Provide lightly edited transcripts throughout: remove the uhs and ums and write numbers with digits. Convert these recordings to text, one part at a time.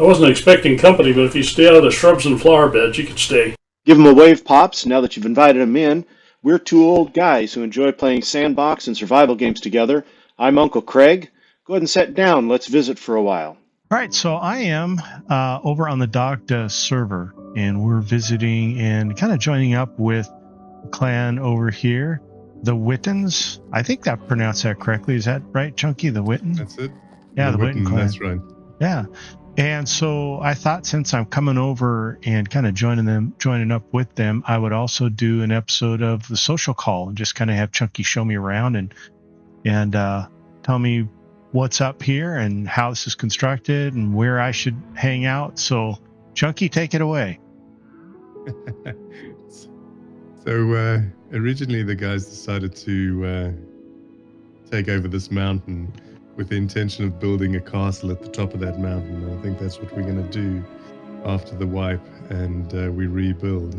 I wasn't expecting company, but if you stay out of the shrubs and flower beds, you could stay. Give him a wave, Pops, now that you've invited him in. We're two old guys who enjoy playing sandbox and survival games together. I'm Unclecraig. Go ahead and sit down. Let's visit for a while. All right, so I am over on the Dagda server, and we're visiting and kind of joining up with the clan over here, the Witans. I think I pronounced that correctly. Is that right, Chunky? The Witan? That's it. Yeah, the Witan clan. That's right. Yeah. And so I thought since I'm coming over and kind of joining up with them, I would also do an episode of the social call and just kind of have Chunky show me around and tell me what's up here and how this is constructed and where I should hang out. So Chunky, take it away. So originally the guys decided to take over this mountain with the intention of building a castle at the top of that mountain. I think that's what we're going to do after the wipe and we rebuild.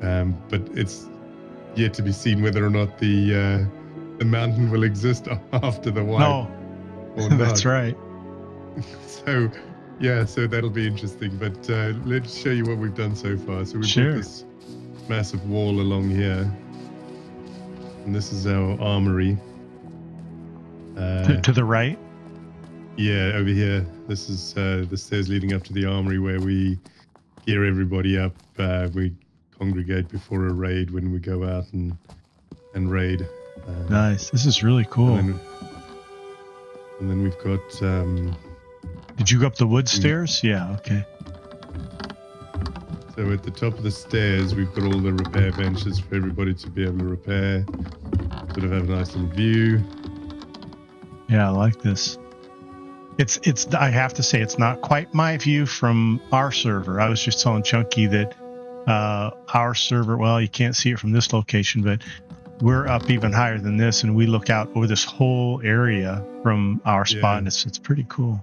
But it's yet to be seen whether or not the mountain will exist after the wipe. No, or not. That's right. So, yeah, so that'll be interesting. But let's show you what we've done so far. So we've got this massive wall along here. And this is our armory. To the right? Yeah, over here. This is the stairs leading up to the armory where we gear everybody up. We congregate before a raid when we go out and raid. Nice. This is really cool. And then we've got... Did you go up the wood stairs? Yeah, okay. So at the top of the stairs, we've got all the repair benches for everybody to be able to repair. Sort of have a nice little view. Yeah, I like this. It's. I have to say, it's not quite my view from our server. I was just telling Chunky that our server, well, you can't see it from this location, but we're up even higher than this, and we look out over this whole area from our spot, and it's pretty cool.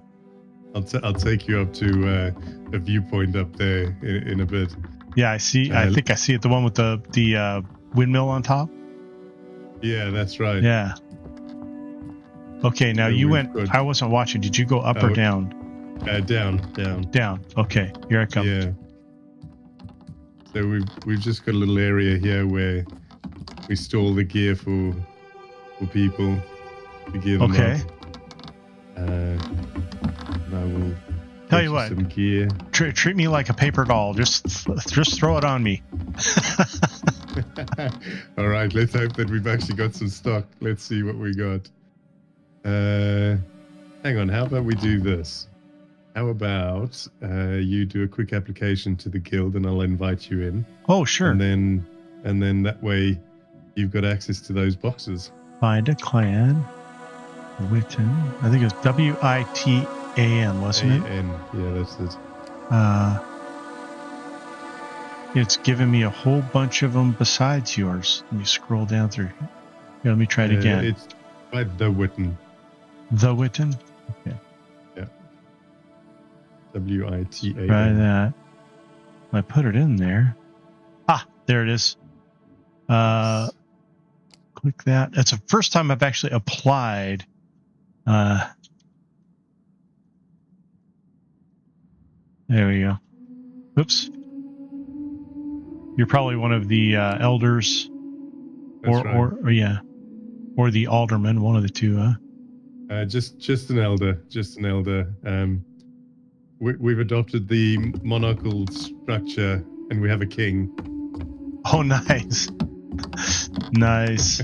I'll take you up to a viewpoint up there in a bit. Yeah, I see. I think I see it. The one with the windmill on top. Yeah, that's right. Yeah. Okay, now you went. I wasn't watching. Did you go up or down? Down. Down. Okay, here I come. Yeah. So we've just got a little area here where we store the gear for people to gear them up. And I will tell you what. Some gear. Treat me like a paper doll. Just throw it on me. All right. Let's hope that we've actually got some stock. Let's see what we got. Hang on, how about we do this? How about you do a quick application to the guild and I'll invite you in. Oh, sure. And then that way you've got access to those boxes. Find a clan. Witan. I think it was Witan, wasn't it? Yeah, that's it. It's giving me a whole bunch of them besides yours. Let me scroll down through. Here, let me try it again. It's by the Witan. The Witan? Okay. Yeah. Witan. Try that. I put it in there. Ah, there it is. Click that. That's the first time I've actually applied. There we go. Oops. You're probably one of the elders. Or yeah. Or the alderman, one of the two, huh? Just an elder. We've adopted the monarchical structure, and we have a king. Oh, nice. Nice.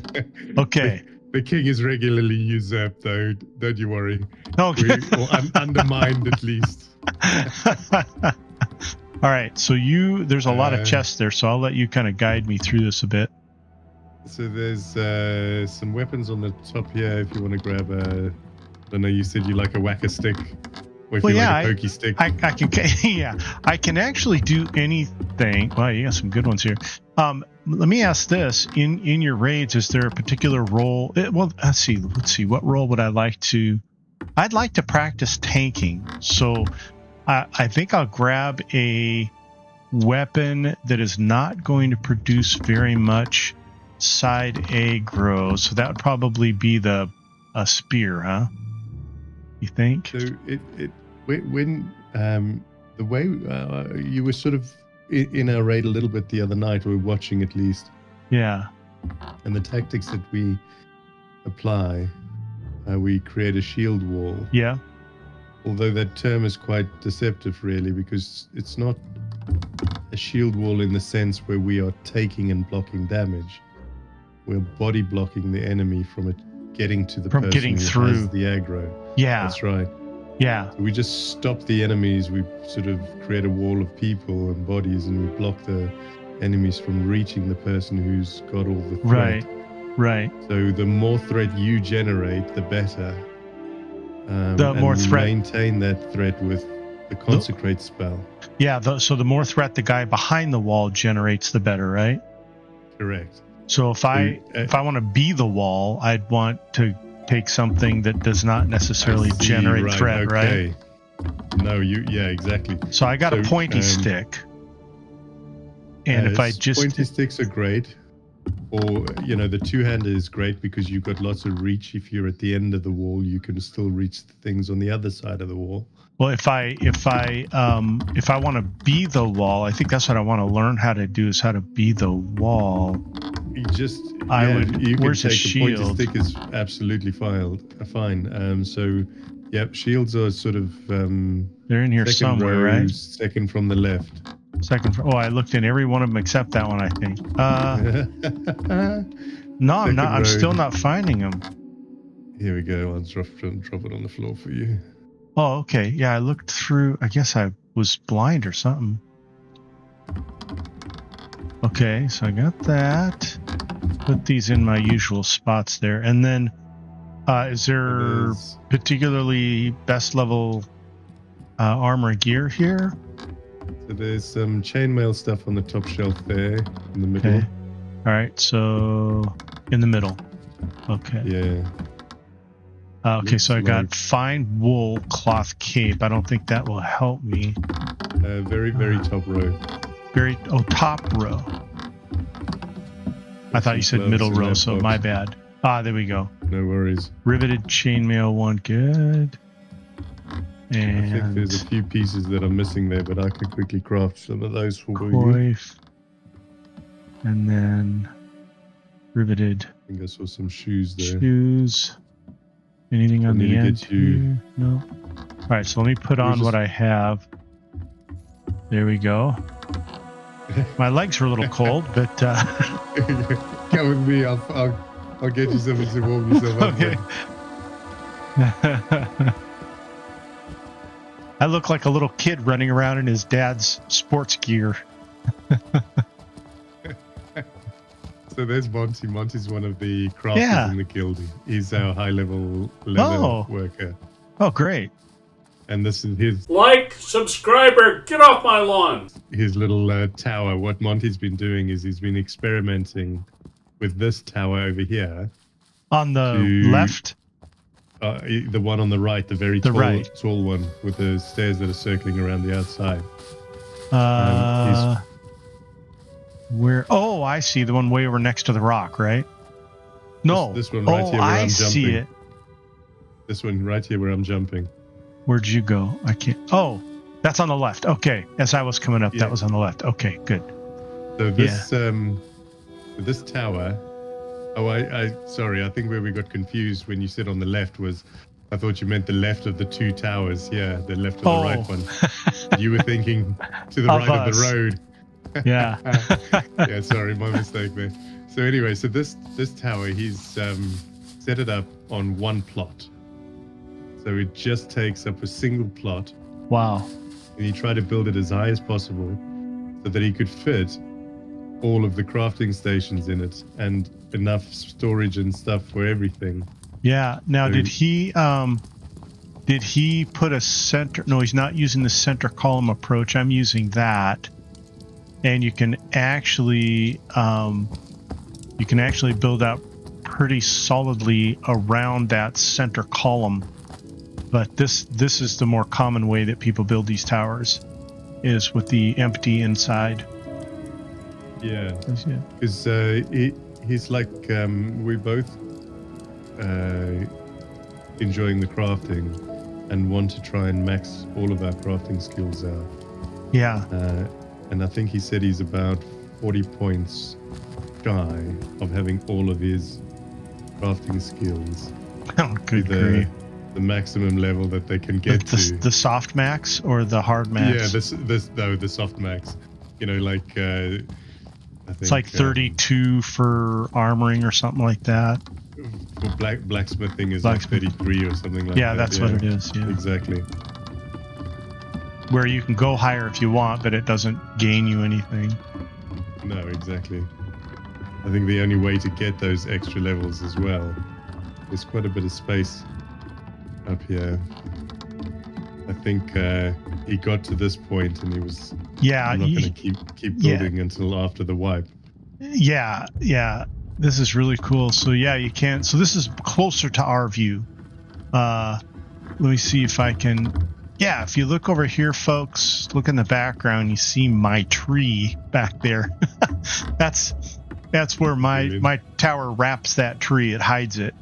Okay. The king is regularly usurped, though. Don't you worry. Okay. Or undermined, at least. All right. So there's a lot of chests there, so I'll let you kind of guide me through this a bit. So there's some weapons on the top here if you want to grab I don't know, you said you like a whacker stick. Or if you like a pokey stick. I can, yeah. I can actually do anything. Wow, you got some good ones here. Let me ask this. In your raids, is there a particular role? Well, let's see. What role would I like to... I'd like to practice tanking. So I think I'll grab a weapon that is not going to produce very much side aggro, so that would probably be a spear, huh? You think? So when The way you were sort of in our raid a little bit the other night, we were watching at least, Yeah. and the tactics that we apply, we create a shield wall. Yeah. Although that term is quite deceptive, really, because it's not a shield wall in the sense where we are taking and blocking damage. We're body blocking the enemy from it getting to the From person getting who through. has the aggro. Yeah. That's right. Yeah. So we just stop the enemies. We sort of create a wall of people and bodies, and we block the enemies from reaching the person who's got all the threat. Right. So the more threat you generate, the better. The more threat. Maintain that threat with the consecrate spell. Yeah. So the more threat the guy behind the wall generates, the better, right? Correct. So if I want to be the wall, I'd want to take something that does not necessarily generate threat, right? No, yeah, exactly. So I got a pointy stick, and if I just pointy sticks are great, or the two-hander is great because you've got lots of reach. If you're at the end of the wall, you can still reach the things on the other side of the wall. well, if I want to be the wall, I think that's what I want to learn how to do, is how to be the wall. You Where's can the take a pointy shield? stick is absolutely fine. So, yep, shields are sort of They're in here second somewhere, row, right? second from the left. I looked in every one of them except that one, I think. No, I'm Second not. I'm row. still not finding them. Here we go. I'll drop it on the floor for you. Oh, okay. Yeah, I looked through. I guess I was blind or something. Okay, so I got that. Put these in my usual spots there. And then, is there There's- particularly best level armor gear here? So there's some chainmail stuff on the top shelf there in the middle. Okay. All right, so in the middle. Okay. Yeah. Okay, so I Looks got like- fine wool cloth cape. I don't think that will help me. Very top row. Top row. I thought you said Gloves middle in row, that so box. my bad. There we go. No worries. Riveted chainmail one, good. I think And there's a few pieces that are missing there, but I can quickly craft some of those for you. coif. And then riveted I think I saw some shoes there. shoes. Anything on I need the to end get you- here? No. All right, so let me put on just- what I have. There we go. My legs were a little cold, but Come with me. I'll get you something to warm yourself up. okay. I look like a little kid running around in his dad's sports gear. So there's Monty. Monty's one of the crafters in the guild. He's our high-level worker. Oh, great. And this is his Subscriber, get off my lawn. little tower. What Monty's been doing is he's been experimenting with this tower over here. On the To- left? The one on the right, the very The right. tall one with the stairs that are circling around the outside. Where? Oh, I see. The one way over next to the rock, right? No. This one right here where I I'm see jumping. it. This one right here where I'm jumping. Where'd you go? I can't. Oh, that's on the left. Okay. As I was coming up, Yeah. that was on the left. Okay, good. So this this tower. Oh, sorry. I think where we got confused when you said on the left was, I thought you meant the left of the two towers. Yeah, the left of the right one. You were thinking to the Of right us. of the road. Yeah. Yeah, sorry, my mistake there. So anyway, so this tower, he's set it up on one plot. So it just takes up a single plot, Wow. and he tried to build it as high as possible so that he could fit all of the crafting stations in it and enough storage and stuff for everything. Yeah. Now, So- did he put a center? No, he's not using the center column approach. I'm using that. And you can actually build out pretty solidly around that center column. But this is the more common way that people build these towers, is with the empty inside. Yeah, Yeah. because he's like we both enjoying the crafting, and want to try and max all of our crafting skills out. Yeah. And I think he said he's about 40 points shy of having all of his crafting skills Oh, good to grief. the maximum level that they can get to. The soft max or the hard max? Yeah, the soft max. You know, like I think it's like 32 for armoring or something like that. For blacksmithing is Blacksmith. like 33 or something like Yeah, that. that's what it is. Yeah. Exactly. Where you can go higher if you want, but it doesn't gain you anything. No, exactly. I think the only way to get those extra levels as well, there's quite a bit of space up here. I think he got to this point and he was I'm not going to keep building until after the wipe. Yeah. This is really cool. So yeah, you can't. So this is closer to our view. Let me see if I can. Yeah, if you look over here, folks, look in the background, you see my tree back there. That's where my tower wraps that tree. It hides it.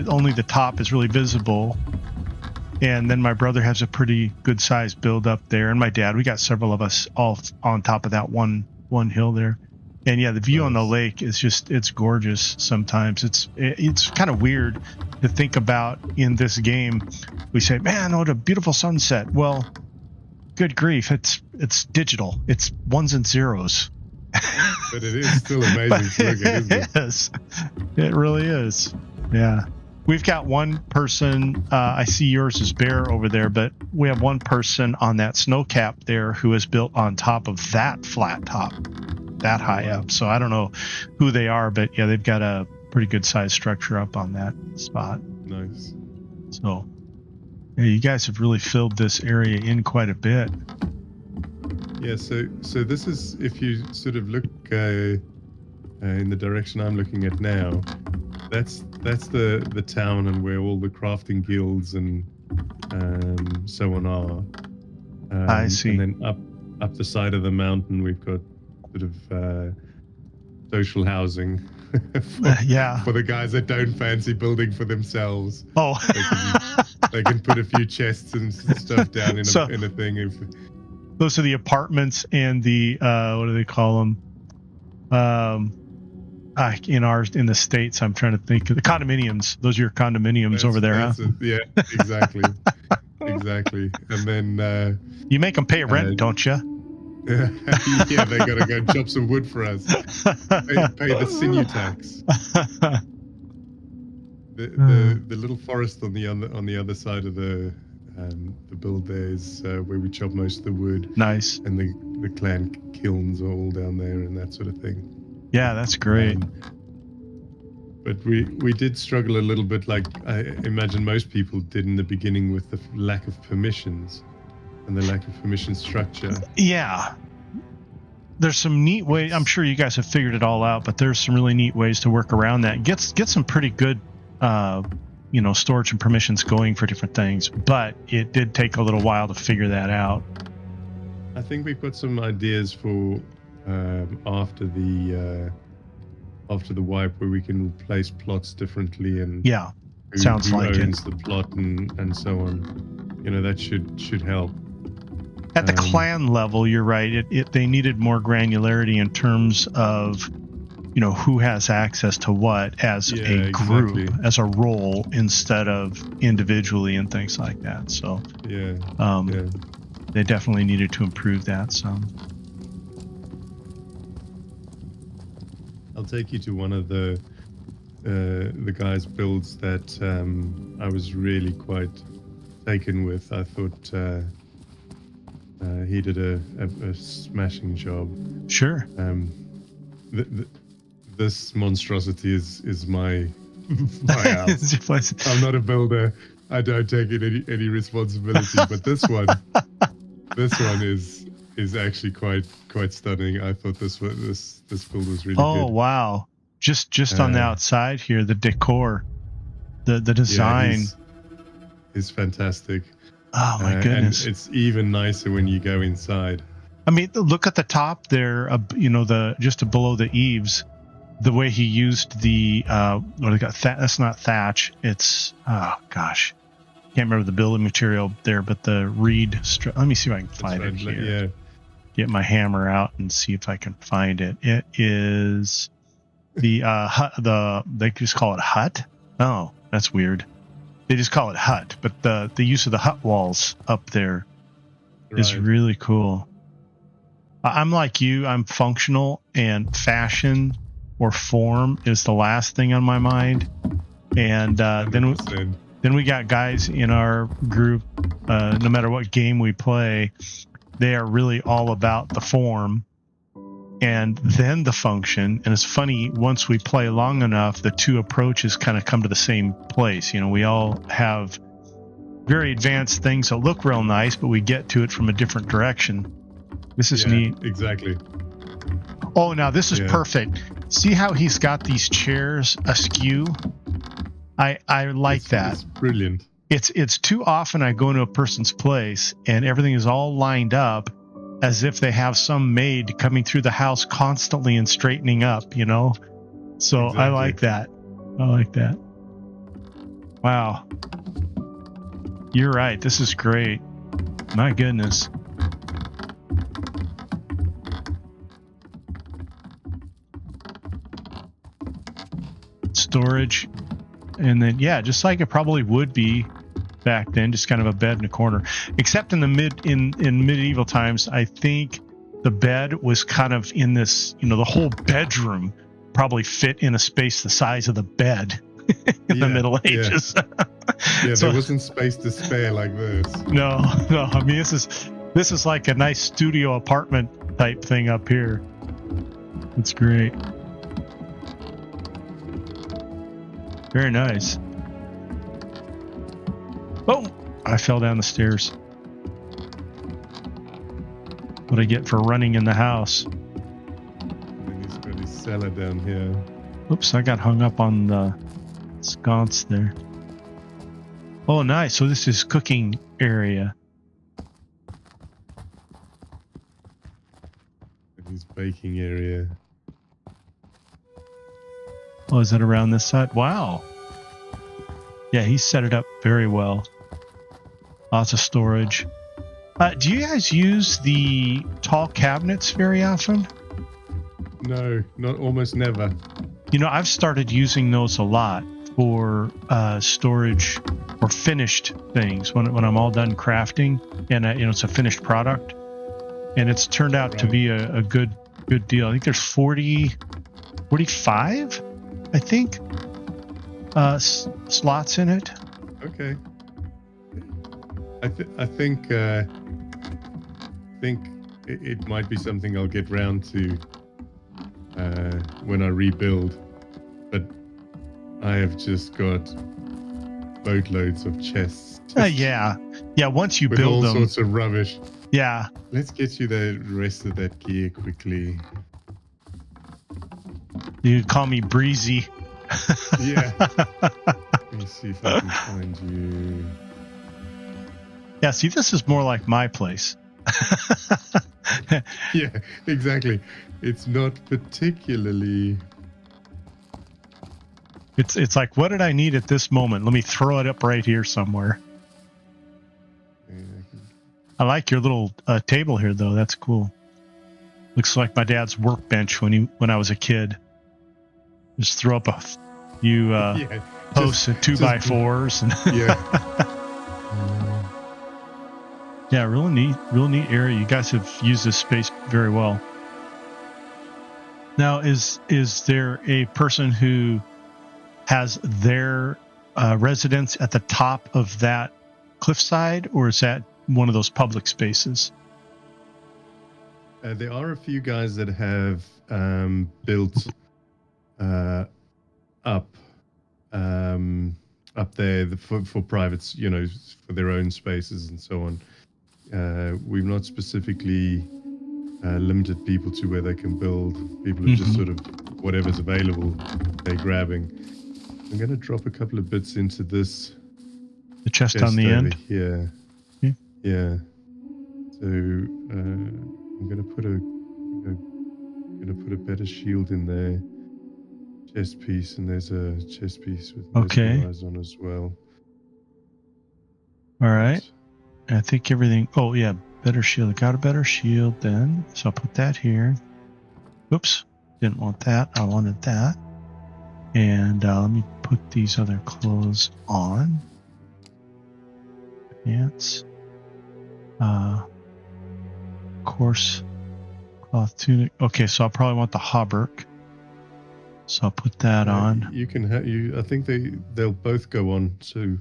Only the top is really visible. And then my brother has a pretty good sized build up there, and my dad. We got several of us all on top of that one hill there. And yeah, the view on the lake is it's gorgeous. Sometimes it's kind of weird to think about in this game. We say, man, what a beautiful sunset. Well, good grief, it's digital. It's ones and zeros. But it is still amazing to look at, isn't it? It is. It really is. Yeah. We've got one person, I see yours is bare over there, but we have one person on that snow cap there who is built on top of that flat top, that high up. So I don't know who they are, but yeah, they've got a pretty good sized structure up on that spot. Nice. So yeah, you guys have really filled this area in quite a bit. Yeah, so this is, if you sort of look in the direction I'm looking at now, that's the town and where all the crafting guilds and so on are. I see. And then up the side of the mountain, we've got sort of social housing for the guys that don't fancy building for themselves. Oh, they can put a few chests and stuff down in a thing. Those are the apartments and the what do they call them? In the States, I'm trying to think of the condominiums. Those are your condominiums over there, huh? Yeah, exactly. Exactly. And then you make them pay rent, don't you? Yeah, they gotta go chop some wood for us. Pay the sinew tax. The little forest on the other side of the build there is where we chop most of the wood. Nice. And the clan kilns are all down there and that sort of thing. Yeah, that's great. But we did struggle a little bit, like I imagine most people did in the beginning, with the lack of permissions and the lack of permission structure. Yeah. There's some neat ways. I'm sure you guys have figured it all out, but there's some really neat ways to work around that. Get some pretty good storage and permissions going for different things, but it did take a little while to figure that out. I think we've got some ideas for after the wipe, where we can place plots differently and who owns the plot and so on. That should help. At the clan level, you're right. They needed more granularity in terms of who has access to what as a group, exactly, as a role, instead of individually and things like that. So they definitely needed to improve that some. I'll take you to one of the guys' builds that I was really quite taken with. I thought he did a smashing job. Sure. This monstrosity is my house. I'm not a builder. I don't take any responsibility. But this one is actually quite stunning. I thought this build was really good. Oh wow! Just on the outside here, the decor, the design is fantastic. Oh my goodness! And it's even nicer when you go inside. I mean, look at the top there. Just below the eaves, the way he used the what do they got? That's not thatch. It's can't remember the building material there, but the reed. Let me see if I can find it here. Yeah. Get my hammer out and see if I can find it. It is the hut. They just call it hut. Oh, that's weird. They just call it hut, but the use of the hut walls up there is really cool. I'm like you. I'm functional, and fashion or form is the last thing on my mind. And then we got guys in our group. No matter what game we play, they are really all about the form and then the function. And it's funny, once we play long enough, the two approaches kind of come to the same place. You know, we all have very advanced things that look real nice, but we get to it from a different direction. This is neat. Exactly. Oh, now this is perfect. See how he's got these chairs askew? I like that. It's brilliant. It's too often I go into a person's place and everything is all lined up as if they have some maid coming through the house constantly and straightening up, you know? So exactly. I like that. I like that. Wow. You're right. This is great. My goodness. Storage. And then, yeah, just like it probably would be back then, just kind of a bed in a corner. Except in the medieval times, I think the bed was kind of in this, you know, the whole bedroom probably fit in a space the size of the bed in the Middle Ages. Yeah, so, there wasn't space to spare like this. No. I mean, this is like a nice studio apartment type thing up here. It's great. Very nice. Oh, I fell down the stairs. What I get for running in the house. And he's got his cellar down here. Oops, I got hung up on the sconce there. Oh, nice. So this is cooking area. And his baking area. Oh, is that around this side? Wow. Yeah, he set it up very well. Lots of storage. Do you guys use the tall cabinets very often? No, almost never. You know, I've started using those a lot for storage or finished things when I'm all done crafting and you know, it's a finished product. And it's turned out to be a good deal. I think there's 45, I think, slots in it. Okay. I think it might be something I'll get round to when I rebuild, but I have just got boatloads of chests. Yeah. Once you with build all them, sorts of rubbish. Yeah. Let's get you the rest of that gear quickly. You call me Breezy. Yeah. Let me see if I can find you. Yeah, see, this is more like my place. Yeah, exactly. It's not particularly... It's like, what did I need at this moment? Let me throw it up right here somewhere. I like your little table here, though. That's cool. Looks like my dad's workbench when I was a kid. Just throw up a few posts and 2x4s. And yeah. Yeah, real neat area. You guys have used this space very well. Now, is there a person who has their residence at the top of that cliffside, or is that one of those public spaces? There are a few guys that have built up there for privates, you know, for their own spaces and so on. We've not specifically limited people to where they can build. People are just sort of whatever's available, they're grabbing. I'm going to drop a couple of bits into this. The chest on the end? Here. Yeah. So I'm going to put a better shield in there. Chest piece, and there's a chest piece with those guys on as well. All right. I think everything. Oh yeah, better shield. I got a better shield then, so I'll put that here. Oops, didn't want that. I wanted that. And let me put these other clothes on. Pants. Coarse cloth tunic. Okay, so I'll probably want the hauberk. So I'll put that on. You can have you. I think they'll both go on. So it'll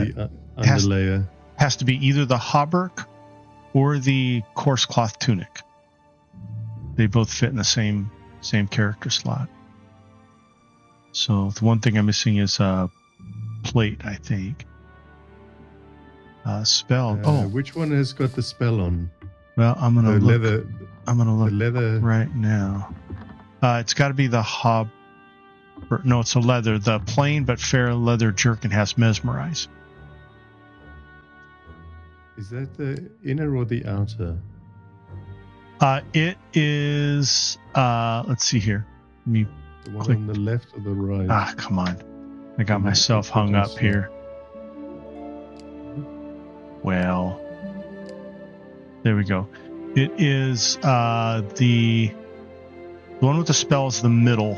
be the underlayer. Has to be either the hauberk or the coarse cloth tunic. They both fit in the same character slot. So the one thing I'm missing is plate, I think. Spell. Which one has got the spell on? Well, I'm gonna look. Leather. I'm gonna look the leather right now. It's got to be the No, it's a leather. The plain but fair leather jerkin has mesmerize. Is that the inner or the outer? It is. Let's see here. Let me The one click. on the left or the right? Ah, come on. I got myself hung up here. Well, there we go. It is the one with the spell is the middle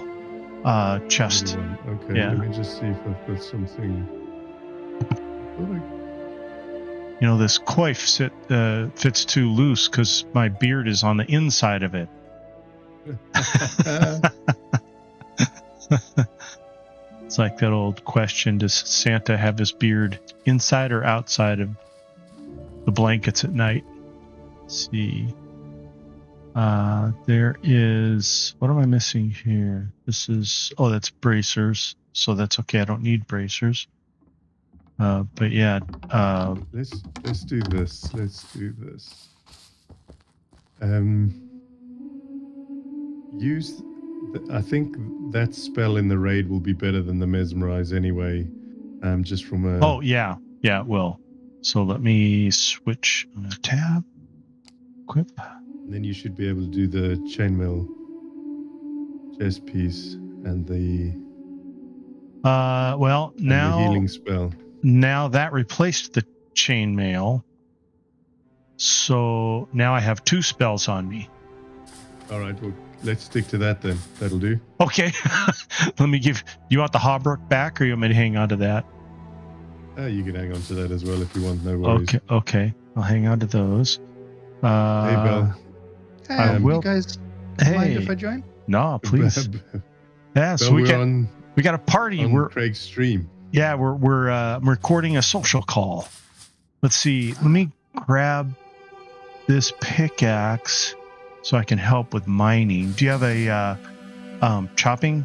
chest. Okay, Yeah. let me just see if I've got something. You know, this coif fits too loose because my beard is on the inside of it. It's like that old question: does Santa have his beard inside or outside of the blankets at night? Let's see. There is. What am I missing here? This is. Oh, that's bracers. So that's okay. I don't need bracers. But yeah. Let's do this. Use. I think that spell in the raid will be better than the mesmerize anyway. Just from a. Oh yeah, it will. So let me switch on a tab. Equip. Then you should be able to do the chainmail chest piece and the. Well now. The healing spell. Now that replaced the chainmail. So now I have 2 spells on me. All right, well, let's stick to that then. That'll do. Okay. Let me give. You want the hauberk back, or you want me to hang on to that? You can hang on to that as well if you want. No worries. Okay. I'll hang on to those. Hey, Belle. Hey, I will. you guys Hey. mind if I join? No, please. Yeah. So Belle, we got a party. on We're Craig's stream. Yeah, we're recording a social call. Let's see. Let me grab this pickaxe so I can help with mining. Do you have a chopping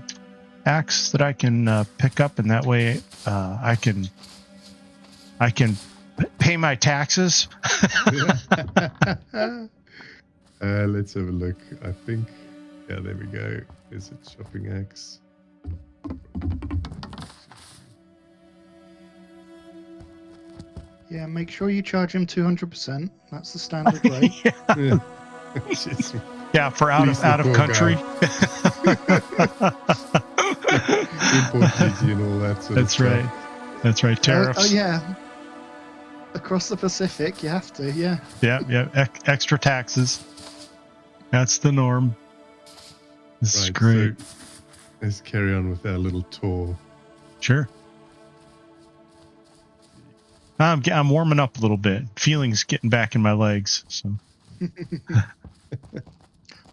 axe that I can pick up, and that way I can pay my taxes? Let's have a look. I think. Yeah, there we go. Is it chopping axe? Yeah, make sure you charge him 200%. That's the standard rate. Yeah. Yeah, for out Please, of the poor country. Import duty and all that sort of That's stuff. right. That's right. Tariffs. Oh yeah. Across the Pacific, you have to. Yeah. Yeah. Extra taxes. That's the norm. This is Right, great. so let's carry on with our little tour. Sure. I'm warming up a little bit. Feelings getting back in my legs. So.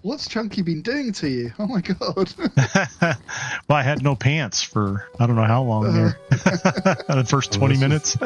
What's Chunkey been doing to you? Oh my god. Well, I had no pants for I don't know how long there. The first 20 minutes.